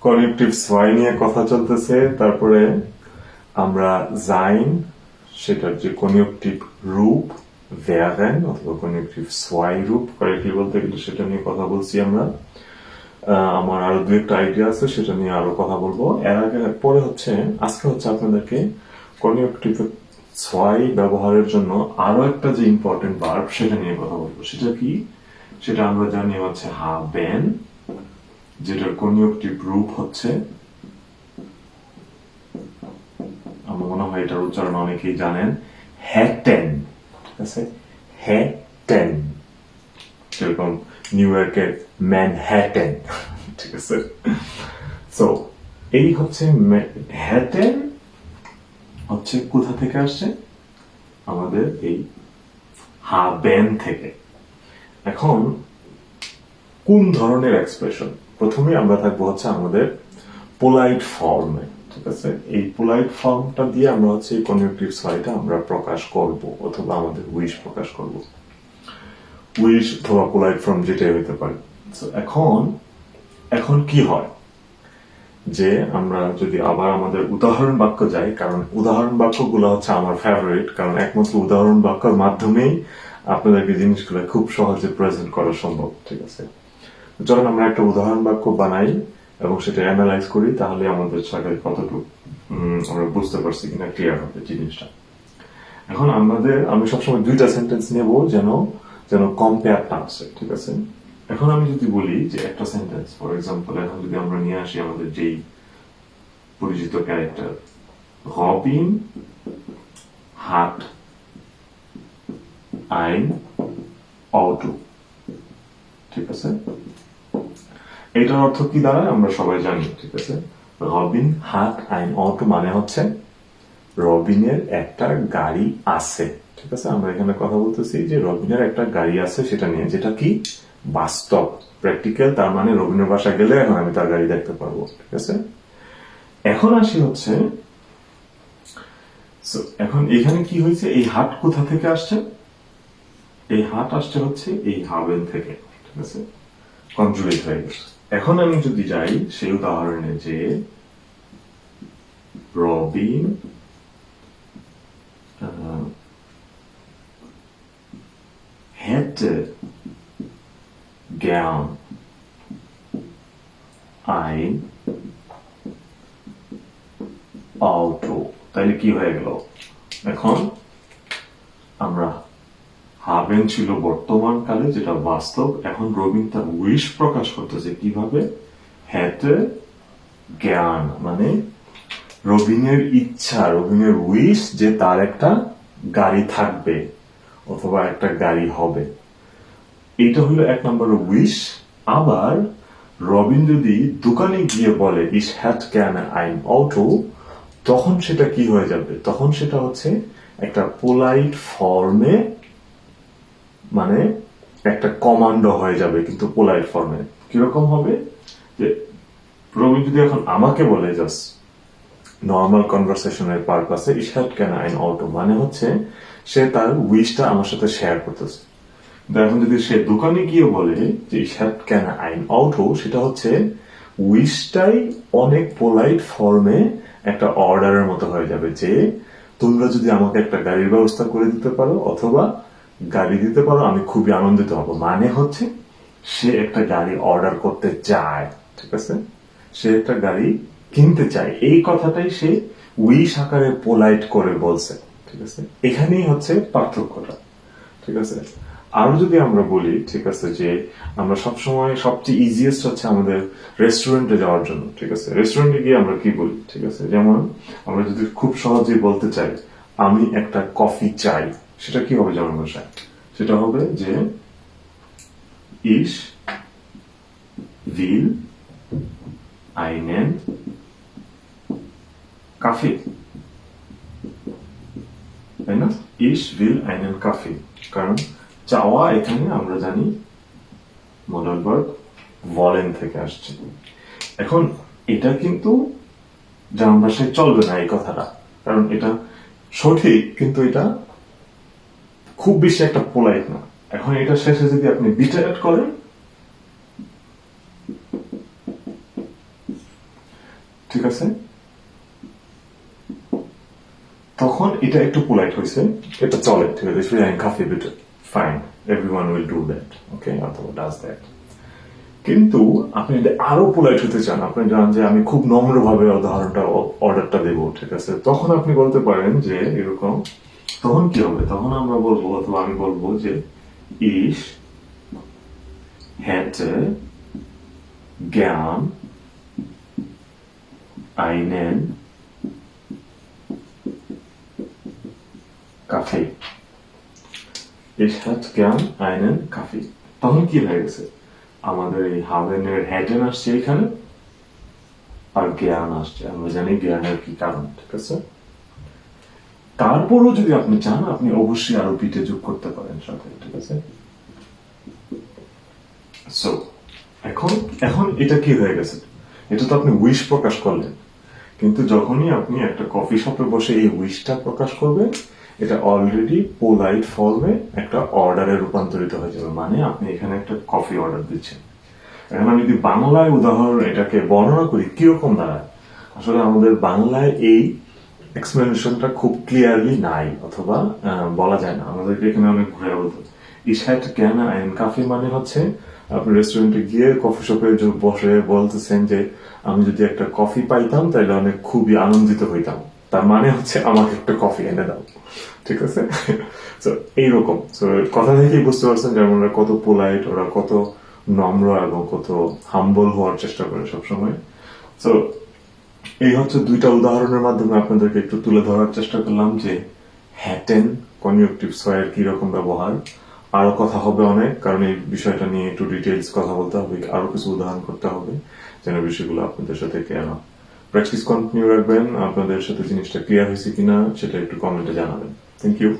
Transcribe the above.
Connective সোয়াই নিয়ে কথা চলতেছে। তারপরে আমরা জাইন, সেটার যে কনেকটিভ রূপ wären অথবা কনেকটিভ সোয়াই রূপ কারেক্টলি বলতে গেলে সেটা নিয়ে কথা বলছি আমরা। আমার আরো দু একটা আইডিয়া আছে, সেটা নিয়ে আরো কথা বলবো। এর আগে পরে আজকে আপনাদেরকে কনেকটিভ সোয়াই ব্যবহারের জন্য আরো একটা যে ইম্পর্টেন্ট ভার্ব সেটা নিয়ে কথা বলবো। সেটা কি? সেটা আমরা জানি haben, যেটার কনিউক্টিভ রূপ আমার মনে হয় এটার উচ্চারণ অনেকেই জানেন, hätten। ঠিক আছে, hätten, যেরকম নিউ ইয়র্কের ম্যানহ্যাটেন। ঠিক আছে, সো এই hätten কোথা থেকে আসছে? আমাদের এই haben থেকে। এখন কোন ধরনের এক্সপ্রেশন? প্রথমে আমরা থাকবো আমাদের পোলাইট ফর্মে। ঠিক আছে, এই পোলাইট ফর্মটা দিয়ে আমরা এই কনজুগেটিভ সোয়াইটা আমরা প্রকাশ করব, অথবা আমাদের উইশ প্রকাশ করব। উইশ অথবা পোলাইট ফর্ম যেটাই হতে পারে। এখন কি হয় যে আমরা যদি আবার আমাদের উদাহরণ বাক্য যাই, কারণ উদাহরণ বাক্যগুলো আমার ফেভারিট, কারণ একমাত্র উদাহরণ বাক্যের মাধ্যমেই আপনাদেরকে জিনিসগুলো খুব সহজে প্রেজেন্ট করা সম্ভব। ঠিক আছে, যখন আমরা একটা উদাহরণ বাক্য বানাই এবং সেটা অ্যানালাইজ করি, তাহলে আমাদের সাথে কতটুকু আমরা বুঝতে পারছি কিনা ক্লিয়ার হবে জিনিসটা। এখন আমি সবসময় দুইটা সেন্টেন্স নেব যেন কম্পেয়ারটা আসে। ঠিক আছে, এখন আমি যদি বলি যে একটা সেন্টেন্স, ফর এক্সাম্পল, এখন যদি আমরা নিয়ে আসি আমাদের যেই পরিচিত character, Robin hat ein Auto। ঠিক আছে, এটার অর্থ কি দাঁড়ায় আমরা সবাই জানি। ঠিক আছে, রবিন hat ein Auto মানে রবিনের একটা গাড়ি আছে। ঠিক আছে, আমরা এখানে কথা বলতেছি যে রবিনের একটা গাড়ি আছে, সেটা নিয়ে, যেটা কি বাস্তব, প্র্যাকটিক্যাল। তার মানে রবিনের বাসায় গেলে এখন আমি তার গাড়ি দেখতে পারবো। ঠিক আছে, এখন আসি এখন এখানে কি হয়েছে, এই হাট কোথা থেকে আসছে? এই হাট আসছে এই হাবেন থেকে। ঠিক আছে, কনজুগেট হয়ে গেছে। এখন আমি যদি যাই সেই উদাহরণে, যে Robin hätte gern ein Auto, তাইলে কি হয়ে গেল? এখন আমরা হাবেন ছিল বর্তমান কালে, যেটা বাস্তব। এখন রবিন তার উইশ প্রকাশ করতেছে কিভাবে? hätte gern মানে রবিনের ইচ্ছা, রবিনের উইশ যে তার একটা গাড়ি থাকবে অথবা একটা গাড়ি হবে। এটা হলো এক নম্বর উইশ। আবার রবিন যদি দোকানে গিয়ে বলে ich hätte gerne ein Auto, তখন সেটা কি হয়ে যাবে? তখন সেটা একটা পোলাইট ফর্মে, মানে একটা কমান্ডো হয়ে যাবে, কিন্তু পোলাইট ফর্মে। কিরকম হবে? যে রবিন যদি এখন আমাকে বলে, জাস্ট নর্মাল কনভারসেশনের পারপাসে, ich hätte gerne ein Auto মানে সে তার উইশটা আমার সাথে শেয়ার করতেছে। এখন যদি সে দোকানে গিয়ে বলে যে ich hätte gerne ein Auto, সেটা উইশটাই অনেক পোলাইট ফর্মে একটা অর্ডারের মতো হয়ে যাবে, যে তোমরা যদি আমাকে একটা গাড়ির ব্যবস্থা করে দিতে পারো অথবা গাড়ি দিতে পারো, আমি খুবই আনন্দিত হব। মানে সে একটা গাড়ি অর্ডার করতে চায়। ঠিক আছে, সে একটা গাড়ি কিনতে চায়, এই কথাটাই সে উইশ আকারে পোলাইট করে বলছে। ঠিক আছে, এখানেই পার্থক্যটা। ঠিক আছে, আরো যদি আমরা বলি, ঠিক আছে, যে আমরা সবসময় সবচেয়ে ইজিয়েস্ট আমাদের রেস্টুরেন্টে যাওয়ার জন্য। ঠিক আছে, রেস্টুরেন্টে গিয়ে আমরা কি বলি? ঠিক আছে, যেমন আমরা যদি খুব সহজেই বলতে চাই আমি একটা কফি চাই, সেটা কি হবে জার্মান ভাষায়? সেটা হবে যে ich will einen Kaffee। তাই না? ich will einen Kaffee, কারণ চাওয়া এখানে আমরা জানি মডাল ভার্ব wollen থেকে আসছে। এখন এটা কিন্তু জার্মান ভাষায় চলবে না এই কথাটা, কারণ এটা সঠিক, কিন্তু এটা খুব বেশি একটা পোলাইট না। এখন এটা শেষে যদি আপনি বিটা অ্যাড করেন, ঠিক আছে, তখন এটা একটু পোলাইট হয়েছে, এটা চলে, ঠিক আছে, ein Kaffee bitte, fine, everyone will do that, okay, অথবা does that। কিন্তু আপনি যদি আরো পোলাইট হতে চান, আপনি জানেন যে আমি খুব নম্রভাবে অর্ডারটা দেবো, ঠিক আছে, তখন আপনি বলতে পারেন যে এরকম, তখন কি হবে, তখন আমরা বলবো অথবা আমি বলবো যে ich hätte gern einen Kaffee, ich hätte gern einen Kaffee। তখন কি হয়ে গেছে, আমাদের এই হাভেনের হ্যাটেন আসছে এখানে, আর জ্ঞান আসছে, আমরা জানি জ্ঞানের কি কারণ, ঠিক আছে। তারপরও যদি আপনি চান, আপনি অবশ্যই আরো পিঠে যোগ করতে পারেন সাথে, ঠিক আছে। সো এখন এখন এটা কি হয়ে গেছে, এটা তো আপনি উইশ প্রকাশ করলেন, কিন্তু যখনই আপনি একটা কফি শপে বসে এই উইশটা প্রকাশ করবেন, এটা অলরেডি পোলাইট ফর্মে একটা অর্ডারে রূপান্তরিত হয়ে যাবে, মানে আপনি এখানে একটা কফি অর্ডার দিচ্ছেন। এখন আমি যদি বাংলায় উদাহরণ এটাকে বর্ণনা করি কিরকম দাঁড়ায়, আসলে আমাদের বাংলায় এই এক্সপ্লেনেশনটা খুব ক্লিয়ারলি নাই, অথবা বলা যায় না, আমাদেরকে এখানে অনেক ঘুরে বলতে। Ich hätte gerne einen Kaffee মানে হচ্ছে আপনি রেস্টুরেন্টে গিয়ে কফি শপে বসে বলতেছেন যে আমি যদি একটা কফি পাইতাম তাহলে অনেক খুবই আনন্দিত হইতাম, তার মানে হচ্ছে আমাকে একটা কফি এনে দাও, ঠিক আছে। তো এইরকম, তো কথা থেকেই বুঝতে পারছেন যে আমরা কত পোলাইট, ওরা কত নম্র এবং কত হাম্বল হওয়ার চেষ্টা করে সবসময়। তো এই হচ্ছে দুইটা উদাহরণের মাধ্যমে আপনাদেরকে একটু তুলে ধরার চেষ্টা করলাম যে হ্যাটেন কনজাংটিভ এর কি রকম ব্যবহার। আরো কথা হবে অনেক, কারণ এই বিষয়টা নিয়ে একটু ডিটেইলস কথা বলতে হবে, আরো কিছু উদাহরণ করতে হবে, যেন বিষয়গুলো আপনাদের সাথে ক্লিয়ার হয়। প্র্যাকটিস কন্টিনিউ রাখবেন, আপনাদের সাথে জিনিসটা ক্লিয়ার হয়েছে কিনা সেটা একটু কমেন্টে জানাবেন। Thank you.